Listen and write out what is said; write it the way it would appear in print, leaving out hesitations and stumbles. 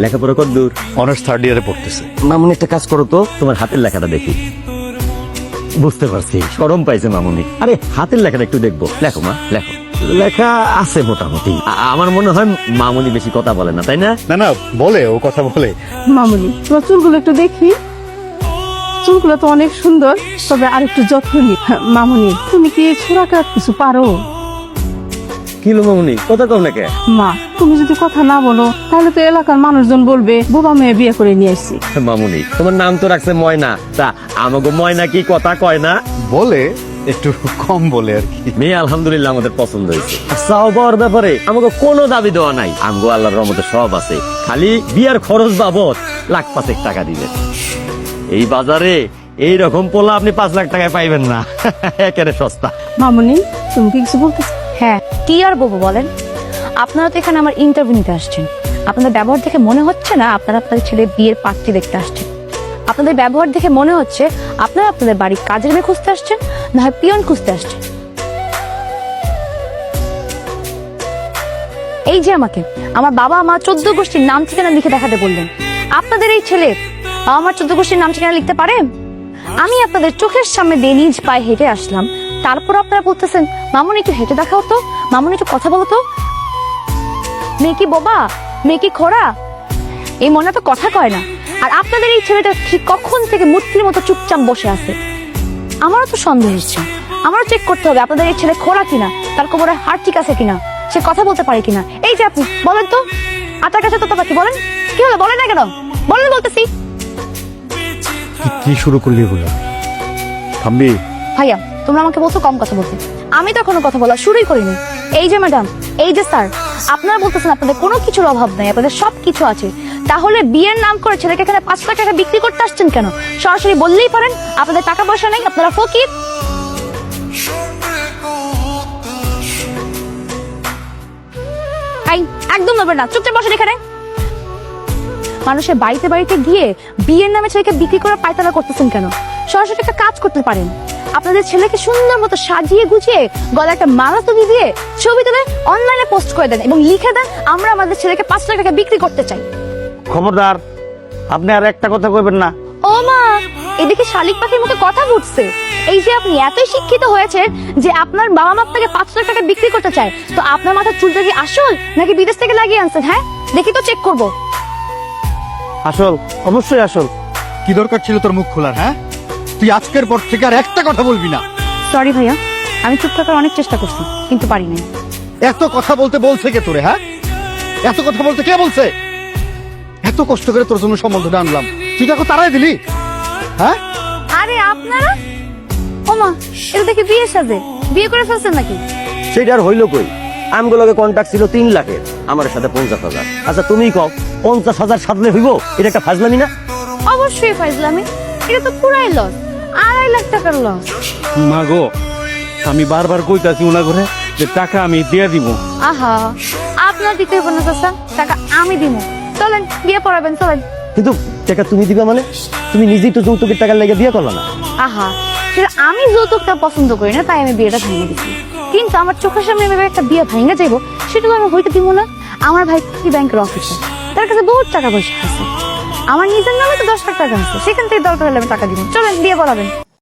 লেখাপড়া কত দূর? অনার্স 3rd ইয়ারে পড়তেছে। মামুনি একটা কাজ করো তো, তোমার হাতের লেখাটা দেখি। বুঝতে পারছি, শরম পাইছে মামুনি। আরে হাতের লেখাটা একটু দেখবো। লেখো মা, লেখো। লেখা আছে মোটামুটি। আমার মনে হয় মামুনি বেশি কথা বলে না, তাই না? না না, বলে, ও কথা বলে। মামুনি, তোমার চুলগুলো একটু দেখি। চুলগুলো তো অনেক সুন্দর, তবে আর একটু যত্ন নি। মামুনি, তুমি কি ছোড়া কাজ কিছু পারো? কিলো মামুনি, কথা কম নাকি? মা, তুমি যদি কথা না বলো তাহলে তো এলাকার মানুষজন বলবে বোবা মেয়ে বিয়ে করে নিয়ে আসছি। মামুনি, তোমার নাম তো রাখছে ময়না, তা আমাকে ময়না কি কথা কয় না? বলে, একটু কম বলে আর কি। মেয়ে আলহামদুলিল্লাহ আমাদের পছন্দ হয়েছে। চাও পাওয়ার ব্যাপারে আমাকে কোনো দাবি দেওয়া নাই। আমগো আল্লাহর রহমতে সব আছে, খালি বিয়ার খরচ বাবদ 1,05,000 টাকা দিবেন। এই বাজারে এই রকম পোলা আপনি 5 লাখ টাকায় পাইবেন না। একেবারে সস্তা। মামুনি, তুমি কি কিছু বলতেছ? হ্যাঁ, কি আর বলবো বলেন? আপনারা তো এখানে আমার ইন্টারভিউ নিতে আসছেন। আপনাদের ব্যবহার দেখে মনে হচ্ছে না আপনারা আপনাদের ছেলে বিয়ের পাত্রী দেখতে আসছেন। আপনাদের ব্যবহার দেখে মনে হচ্ছে আপনারা আপনাদের বাড়ির কাজের মেয়ে খুঁজতে আসছেন, না হয় পিয়ন খুঁজতে আসছেন। এই যে আমাকে আমার বাবা মা 14 গোষ্ঠীর নাম ঠিকানা লিখে দেখাতে বললেন, আপনাদের এই ছেলে আমার 14 গোষ্ঠীর নাম ঠিকানা লিখতে পারে? আমি আপনাদের চোখের সামনে দিয়ে নিজ পায়ে হেঁটে আসলাম, তারপর আপনারা বলতেছেন মামুনি একটু হেঁটে দেখাও তো, মামুনি একটু কথা বলো তো। মেয়ে কি বোবা, মেয়ে কি খোড়া? এই মনে তো কথা কয় না। আর আপনাদের এই ছেলেটা ঠিক কখন থেকে মূর্তির মতো চুপচাপ বসে আছে। আমারও তো সন্দেহ হচ্ছে, আমারও চেক করতে হবে আপনাদের এই ছেলে খোড়া কিনা, তার কোমরে হাড় ঠিক আছে কিনা, সে কথা বলতে পারে কিনা। এই যে আপনি বলেন তো, আটার কাছে তো পাখি বলেন, কি হলো বলেন না কেন? বলেন বলতেছি। কি শুরু করলি বলে? থামবি? ভাইয়া, তোমরা আমাকে বলছো কম কথা বলতে, আমি তো এখনো কথা বলা শুরুই করিনি। এই যে ম্যাডাম, এই যে স্যার, আপনারা বলতেছেন আপনাদের কোনো কিছুর অভাব নাই, আপনাদের সব কিছু আছে। তাহলে বিয়ের নাম করে ছেলেকে এখানে 5 লাখ টাকা বিক্রি করতে আসছেন কেন? সরাসরি বললেই পারেন আপনাদের টাকা পয়সা নেই, আপনারা ফকির। একদম নেবেন না, চুপচাপ বসেন এখানে। মানুষের বাড়িতে বাড়িতে গিয়ে বিয়ের নামে ছেলেকে বিক্রি করে পায়তারা করতেছেন কেন? সরাসরি একটা কাজ করতে পারেন, আপনাদের ছেলেকে সুন্দর মতো সাজিয়ে গুছিয়ে গলায় একটা মালা তুলি দিয়ে ছবি তুলে অনলাইনে পোস্ট করে দেন এবং লিখে দেন আমরা আমাদের ছেলেকে 5 লাখ টাকা বিক্রি করতে চাই। খবরদার, আপনি আর একটা কথা কইবেন না। ও মা, এদিকে শালিক পাখির মুখে কথা ফুটছে। এই যে আপনি এতই শিক্ষিত হয়েছেন যে আপনার বাবা মা আপনাকে 5 লাখ টাকা বিক্রি করতে চায়, তো আপনার মাথার চুলটা কি আসল নাকি বিদেশ থেকে লাগিয়ে আনছেন? হ্যাঁ, দেখি তো, চেক করবো। আসল, অবশ্যই আসল। কি দরকার ছিল তোর মুখ খোলার? হ্যাঁ, তুই আজকের পর থেকে আর একটা কথা বলবি না। সরি ভাইয়া, আমি চুপ থাকার অনেক চেষ্টা করছি কিন্তু পারিনি। এত কথা বলতে বলছে কে তোরে? হ্যাঁ, এত কথা বলতে কে বলছে? এত কষ্ট করে তোর জন্য সম্বন্ধটা আনলাম, তুই তাকে তাড়াই দিলি? হ্যাঁ, আরে আপনারা, ও মা, এটা দেখি বিয়ে সাজে, বিয়ে করে ফেলছেন নাকি? সেটা আর হইলো কই? আমগুলোকে কন্ট্যাক্ট ছিল 3 লাখের, আমার সাথে 50,000। আচ্ছা তুমি কও, 50,000 সাথে হইব? এটা একটা ফাজলামি না? অবশ্যই ফাইজলামি, এটা তো পুরাই লস, 2.5 লাখ টাকার লস। মা গো, আমি বারবার কইতাছি উনা করে যে টাকা আমি দিয়ে দিব। আহা, আপনার দিতে হবে না চাচা, টাকা আমি দিব। চলেন বিয়ে পড়াবেন, চলেন। কিন্তু টাকা তুমি দিবা মানে? তুমি নিজেই তো যৌতুকের টাকা লেগে বিয়ে করলা না? আহা, সেটা আমি যৌতুকটা পছন্দ করি না, তাই আমি বিয়েটা ভেঙে দিচ্ছি। কিন্তু আমার চোখের সামনে এভাবে একটা বিয়ে ভেঙে যাইব, সেটা তো আমি হইতে দিব না। আমার ভাই কি ব্যাংকের অফিসার, তার কাছে বহুত টাকা পয়সা আছে, আমার নিজের নামে তো 10 লাখ টাকা আছে, সেখান থেকে দরকার হলে আমি টাকা দিব। চলেন বিয়ে পড়াবেন।